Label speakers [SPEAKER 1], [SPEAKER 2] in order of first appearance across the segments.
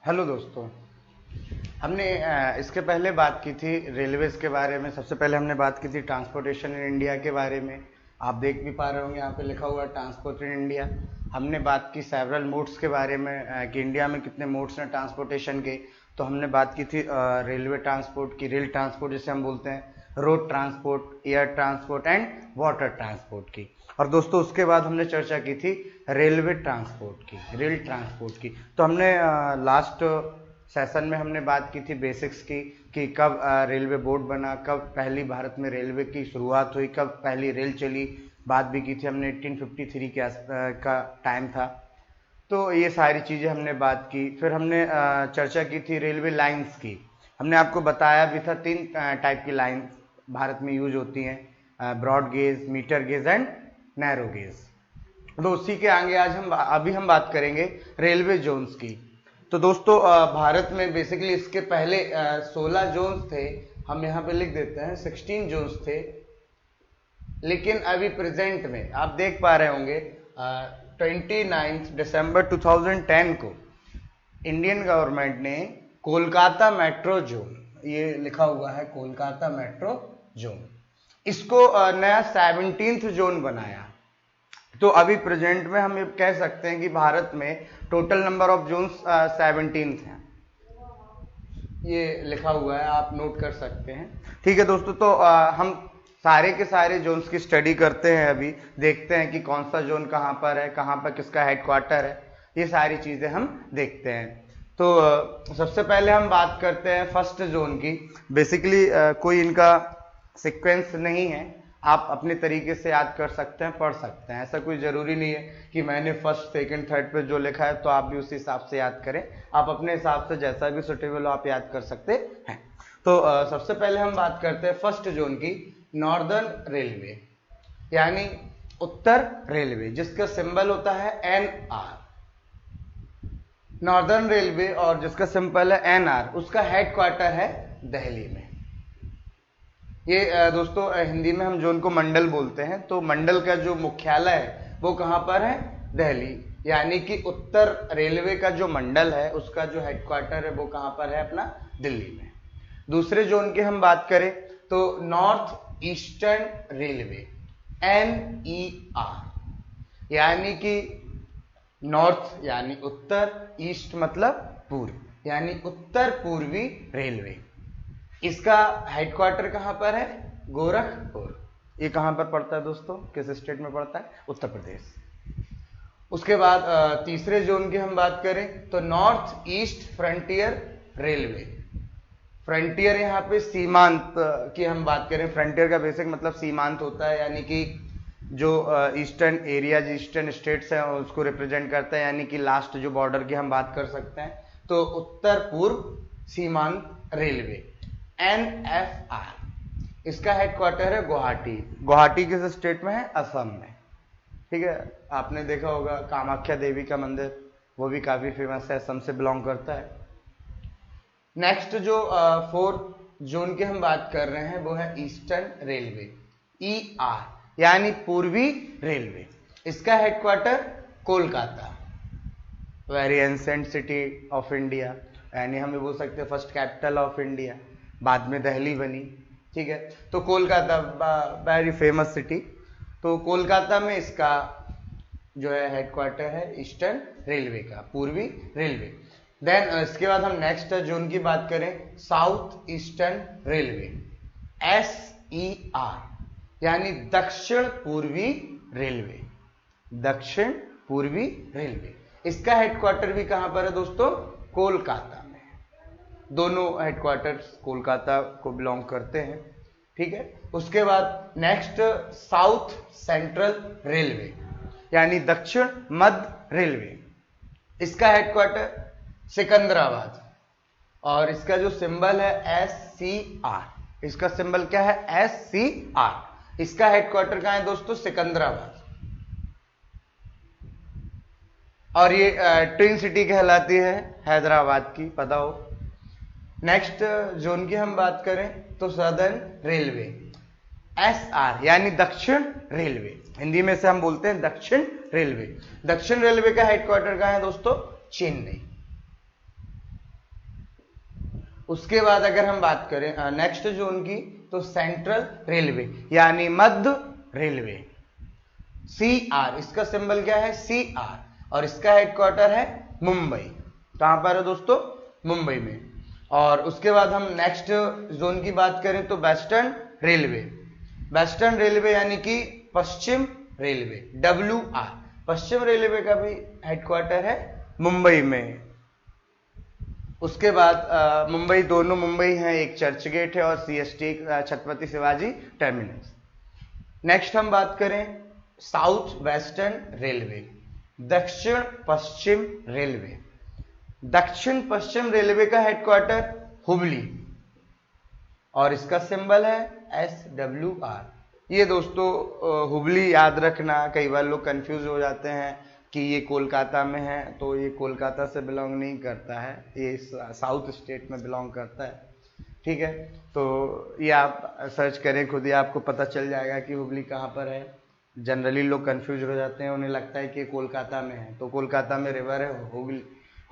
[SPEAKER 1] Hello दोस्तों। हमने इसके पहले बात की थी रेलवेज के बारे में। सबसे पहले हमने बात की थी ट्रांसपोर्टेशन इन इंडिया के बारे में। आप देख भी पा रहे होंगे यहाँ पे लिखा हुआ है ट्रांसपोर्ट इन इंडिया। हमने बात की सेवरल मोड्स के बारे में कि इंडिया में कितने मोड्स हैं ट्रांसपोर्टेशन के। तो हमने बात की थी रेलवे ट्रांसपोर्ट की, रेल ट्रांसपोर्ट जिसे हम बोलते हैं, road transport, air transport and water transport की। और दोस्तों उसके बाद हमने चर्चा की थी रेलवे ट्रांसपोर्ट की, रेल ट्रांसपोर्ट की। तो हमने लास्ट सेशन में हमने बात की थी बेसिक्स की कि कब रेलवे बोर्ड बना, कब पहली भारत में रेलवे की शुरुआत हुई, कब पहली रेल चली। बात भी की थी हमने 1853 का टाइम था। तो ये सारी चीज़ें हमने बात की। फिर हमने चर्चा की थी रेलवे लाइंस की। हमने आपको बताया भी था 3 टाइप की लाइन भारत में यूज होती हैं, broad gauge, metre gauge and narrow gauge. तो उसी के आगे आज अभी हम बात करेंगे रेलवे जोन्स की। तो दोस्तों भारत में बेसिकली इसके पहले 16 जोन्स थे। हम यहाँ पे लिख देते हैं 16 जोन्स थे। लेकिन अभी प्रेजेंट में आप देख पा रहे होंगे 29 दिसंबर 2010 को इंडियन गवर्नमेंट ने कोलकाता मेट्रो जोन, ये लिखा हुआ है कोलकाता मेट्रो जोन, इसको नया 17th जोन बनाया। तो अभी प्रेजेंट में हम ये कह सकते हैं कि भारत में टोटल नंबर ऑफ जोन्स 17 हैं। ये लिखा हुआ है, आप नोट कर सकते हैं। ठीक है दोस्तों, तो हम सारे के सारे जोन्स की स्टडी करते हैं। अभी देखते हैं कि कौन सा जोन कहाँ पर है, कहाँ पर किसका हेडक्वार्टर है, ये सारी चीजें हम देखते हैं। तो सबसे पहले हम बात करते हैं फर्स्ट जोन की। बेसिकली कोई इनका सीक्वेंस नहीं है, आप अपने तरीके से याद कर सकते हैं, पढ़ सकते हैं। ऐसा कोई जरूरी नहीं है कि मैंने फर्स्ट सेकंड थर्ड पे जो लिखा है तो आप भी उसी हिसाब से याद करें। आप अपने हिसाब से जैसा भी सुटेबल हो आप याद कर सकते हैं। तो सबसे पहले हम बात करते हैं फर्स्ट जोन की, नॉर्दर्न रेलवे यानी उत्तर रेलवे, जिसका सिंबल होता है NR। नॉर्दर्न रेलवे और जिसका सिंबल है NR, उसका हेडक्वार्टर है दिल्ली में। ये दोस्तों हिंदी में हम जोन को मंडल बोलते हैं। तो मंडल का जो मुख्यालय है वो कहाँ पर है? दिल्ली। यानी कि उत्तर रेलवे का जो मंडल है उसका जो हेडक्वार्टर है वो कहाँ पर है? अपना दिल्ली में। दूसरे जोन की हम बात करें तो नॉर्थ ईस्टर्न रेलवे, NER, यानी कि नॉर्थ यानी उत्तर, ईस्ट मतलब पूर्व, यानी उत्तर पूर्वी रेलवे। इसका हेडक्वार्टर कहां पर है? गोरखपुर। ये कहां पर पड़ता है दोस्तों? किस स्टेट में पड़ता है? उत्तर प्रदेश। उसके बाद तीसरे जोन की हम बात करें तो north east frontier railway. Frontier यहाँ पे सीमांत की हम बात करें। फ्रंटियर का बेसिक मतलब सीमांत होता है, यानी कि जो ईस्टर्न एरिया, ईस्टर्न स्टेट्स हैं उसको रिप्रेजेंट करता है, यानी कि लास्ट जो बॉर्डर की हम बात कर सकते हैं। तो उत्तर पूर्व सीमांत रेलवे, NFR। इसका हेडक्वार्टर है गुवाहाटी। गुवाहाटी किस स्टेट में है? असम में। ठीक है, आपने देखा होगा कामाख्या देवी का मंदिर, वो भी काफी फेमस है, असम से बिलोंग करता है। नेक्स्ट जो फोर्थ जोन की हम बात कर रहे हैं वो है ईस्टर्न रेलवे, ER, यानी पूर्वी रेलवे। इसका headquarter Kolkata, very ancient city of India, यानी हम बोल सकते हैं फर्स्ट कैपिटल ऑफ इंडिया। बाद में दिल्ली बनी। ठीक है, तो कोलकाता वेरी फेमस सिटी। तो कोलकाता में इसका जो है हेडक्वार्टर है ईस्टर्न रेलवे का, पूर्वी रेलवे। देन इसके बाद हम नेक्स्ट जोन की बात करें, साउथ ईस्टर्न रेलवे, SER, यानी दक्षिण पूर्वी रेलवे, दक्षिण पूर्वी रेलवे। इसका हेडक्वार्टर भी कहां पर है दोस्तों? कोलकाता में। दोनों हेडक्वार्टर्स कोलकाता को बिलोंग करते हैं। ठीक है, उसके बाद नेक्स्ट साउथ सेंट्रल रेलवे, यानी दक्षिण मध्य रेलवे। इसका हेडक्वार्टर सिकंदराबाद, और इसका जो सिंबल है SCR। इसका सिंबल क्या है? SCR। इसका हेडक्वार्टर कहां है दोस्तों? सिकंदराबाद। और ये ट्विन सिटी कहलाती है हैदराबाद की, पता हो। नेक्स्ट जोन की हम बात करें तो सदर्न रेलवे, SR, यानी दक्षिण रेलवे। हिंदी में से हम बोलते हैं दक्षिण रेलवे। दक्षिण रेलवे का हेडक्वार्टर कहां है दोस्तों? चेन्नई। उसके बाद अगर हम बात करें नेक्स्ट जोन की, तो सेंट्रल रेलवे यानी मध्य रेलवे, CR, इसका सिंबल क्या है, CR, और इसका हेडक्वार्टर है मुंबई। कहां पर है दोस्तों, मुंबई में। और उसके बाद हम नेक्स्ट जोन की बात करें तो वेस्टर्न रेलवे, वेस्टर्न रेलवे यानी कि पश्चिम रेलवे, WR, पश्चिम रेलवे का भी हेडक्वार्टर है मुंबई में। उसके बाद मुंबई, दोनों मुंबई हैं, एक चर्च गेट है और CST Chhatrapati Shivaji terminus. Next हम बात करें साउथ वेस्टर्न रेलवे, दक्षिण पश्चिम रेलवे, दक्षिण पश्चिम रेलवे का हेडक्वार्टर हुबली और इसका सिंबल है SWR। ये दोस्तों हुबली याद रखना, कई बार लोग कंफ्यूज हो जाते हैं कि ये कोलकाता में है, तो ये कोलकाता से बिलोंग नहीं करता है, ये साउथ स्टेट में बिलोंग करता है, ठीक है। तो ये आप सर्च करें खुद ही, आपको पता चल जाएगा कि हुबली कहाँ पर है। जनरली लोग कंफ्यूज हो जाते हैं, उन्हें लगता है कि कोलकाता में है, तो कोलकाता में रिवर है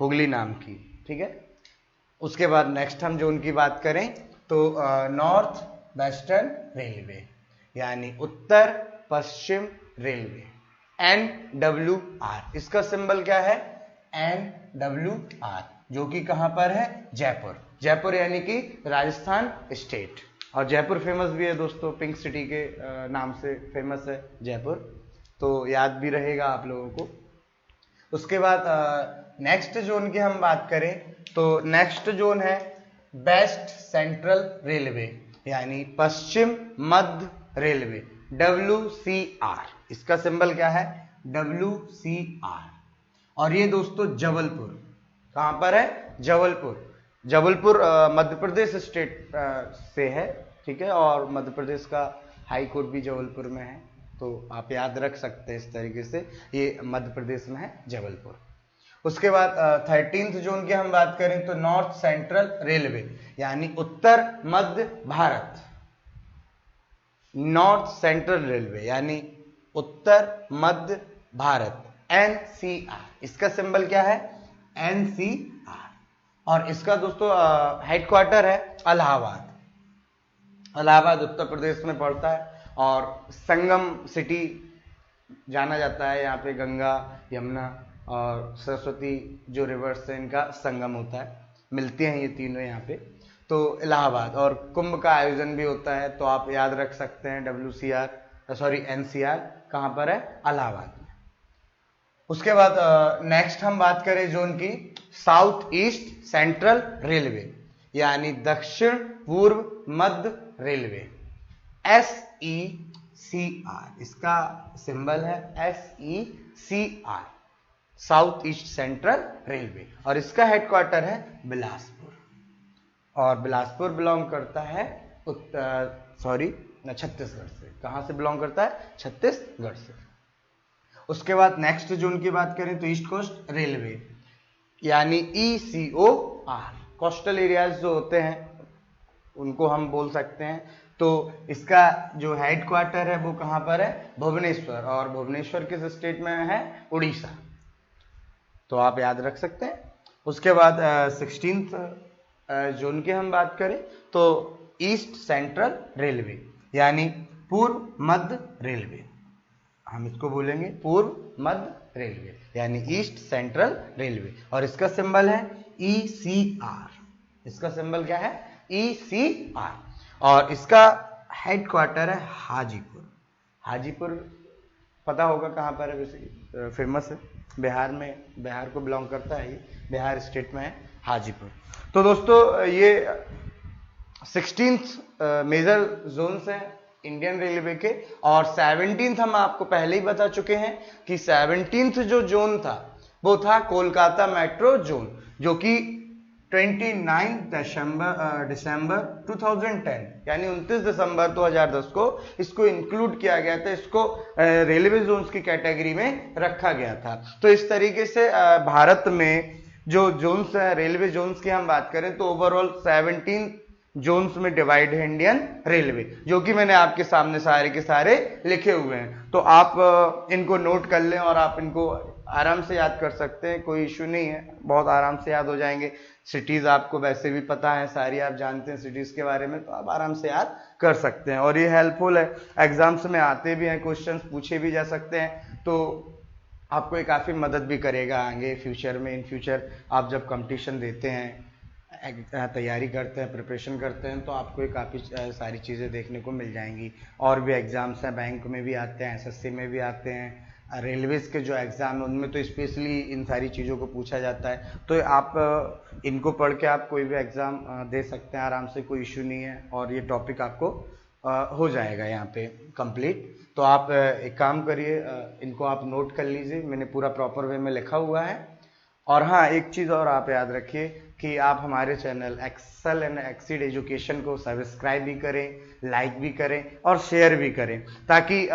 [SPEAKER 1] हुगली नाम की, ठीक है। उसके बाद नेक्स्ट हम जो उनकी बात करें तो नॉर्थ वेस्टर्न रेलवे यानी उत्तर पश्चिम रेलवे, NWR, इसका सिंबल क्या है, NWR, जो कि कहां पर है, जयपुर, जयपुर यानी कि राजस्थान स्टेट। और जयपुर फेमस भी है दोस्तों, पिंक सिटी के नाम से फेमस है जयपुर, तो याद भी रहेगा आप लोगों को। उसके बाद नेक्स्ट जोन की हम बात करें तो नेक्स्ट जोन है वेस्ट सेंट्रल रेलवे यानी पश्चिम मध्य रेलवे, WCR, इसका सिंबल क्या है, WCR। और ये दोस्तों जबलपुर, कहां पर है, जबलपुर, जबलपुर मध्य प्रदेश स्टेट से है, ठीक है। और मध्य प्रदेश का हाई कोर्ट भी जबलपुर में है, तो आप याद रख सकते हैं इस तरीके से, ये मध्य प्रदेश में है जबलपुर। उसके बाद 13th जोन की हम बात करें तो नॉर्थ सेंट्रल रेलवे यानी उत्तर मध्य भारत, नॉर्थ सेंट्रल रेलवे यानी उत्तर मध्य भारत, NCR, इसका सिंबल क्या है, NCR। और इसका दोस्तों हेडक्वार्टर है इलाहाबाद, इलाहाबाद उत्तर प्रदेश में पड़ता है और संगम सिटी जाना जाता है, यहाँ पे गंगा यमुना और सरस्वती जो रिवर्स है इनका संगम होता है, मिलती हैं ये तीनों यहाँ पे, तो इलाहाबाद। और कुंभ का आयोजन भी होता है, तो आप याद रख सकते हैं NCR कहाँ पर है, इलाहाबाद में। उसके बाद नेक्स्ट हम बात करें जोन की साउथ ईस्ट सेंट्रल रेलवे यानी दक्षिण पूर्व मध्य रेलवे, SECR, इसका सिंबल है SECR, south east central railway. और इसका हेडक्वार्टर है बिलासपुर, और बिलासपुर बिलोंग करता है छत्तीसगढ़ से। कहां से बिलोंग करता है, छत्तीसगढ़ से। उसके बाद नेक्स्ट जोन की बात करें तो ईस्ट कोस्ट रेलवे यानी ECOR, कोस्टल एरियाज जो होते हैं उनको हम बोल सकते हैं। तो इसका जो हेडक्वार्टर है वो कहां पर है, भुवनेश्वर, और भुवनेश्वर किस स्टेट में है, उड़ीसा, तो आप याद रख सकते हैं। उसके बाद 16th जोन की हम बात करें तो ईस्ट सेंट्रल रेलवे यानी पूर्व मध्य रेलवे, हम इसको बोलेंगे पूर्व मध्य रेलवे यानी ईस्ट सेंट्रल रेलवे, और इसका सिंबल है ECR, इसका सिंबल क्या है, ECR। और इसका हेडक्वार्टर है हाजीपुर, हाजीपुर पता होगा कहाँ पर है, वैसे फेमस है, बिहार में, बिहार को बिलोंग करता है, ये बिहार स्टेट में है हाजीपुर। तो दोस्तों ये 16th मेजर जोन्स हैं इंडियन रेलवे के, और 17th हम आपको पहले ही बता चुके हैं कि 17th जो जोन था वो था कोलकाता मेट्रो जोन, जो कि 29 दिसंबर 2010 यानी 29 दिसंबर 2010 को इसको इंक्लूड किया गया था, इसको रेलवे जोन्स की कैटेगरी में रखा गया था। तो इस तरीके से भारत में जो जोन्स है, रेलवे जोन्स की हम बात करें तो ओवरऑल 17 जोन्स में डिवाइड है इंडियन रेलवे, जो कि मैंने आपके सामने सारे के सारे लिखे हुए हैं। तो आप इनको नोट कर लें और आप इनको आराम से याद कर सकते हैं, कोई इशू नहीं है, बहुत आराम से याद हो जाएंगे। सिटीज आपको वैसे भी पता है सारी, आप जानते हैं सिटीज के बारे में, तो आप आराम से याद कर सकते हैं और ये हेल्पफुल है। एग्जाम्स में आते भी हैं, क्वेश्चंस पूछे भी जा सकते हैं, तो आपको ये काफ़ी मदद भी करेगा आगे फ्यूचर में। इन फ्यूचर आप जब कंपटीशन देते हैं, तैयारी करते हैं, प्रिपरेशन करते हैं, तो आपको ये काफ़ी सारी चीज़ें देखने को मिल जाएंगी। और भी एग्ज़ाम्स हैं, बैंक में भी आते हैं, एसएससी में भी आते हैं, रेलवेज़ के जो एग्ज़ाम है उनमें तो स्पेशली इन सारी चीज़ों को पूछा जाता है। तो आप इनको पढ़ के आप कोई भी एग्ज़ाम दे सकते हैं आराम से, कोई इशू नहीं है, और ये टॉपिक आपको हो जाएगा यहाँ पे कंप्लीट। तो आप एक काम करिए, इनको आप नोट कर लीजिए, मैंने पूरा प्रॉपर वे में लिखा हुआ है। और हाँ, एक चीज़ और आप याद रखिए कि आप हमारे channel Excel and Exceed Education को सब्सक्राइब भी करें, लाइक भी करें और शेयर भी करें, ताकि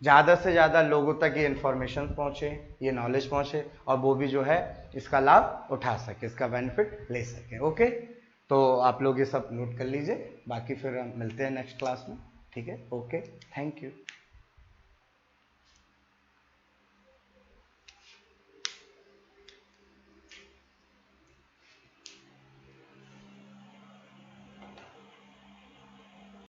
[SPEAKER 1] ज़्यादा से ज़्यादा लोगों तक ये इन्फॉर्मेशन पहुँचे, ये नॉलेज पहुँचे, और वो भी जो है इसका लाभ उठा सके, इसका बेनिफिट ले सके। ओके, तो आप लोग ये सब नोट कर लीजिए, बाकी फिर हम मिलते हैं नेक्स्ट क्लास में। ठीक है, ओके, थैंक यू।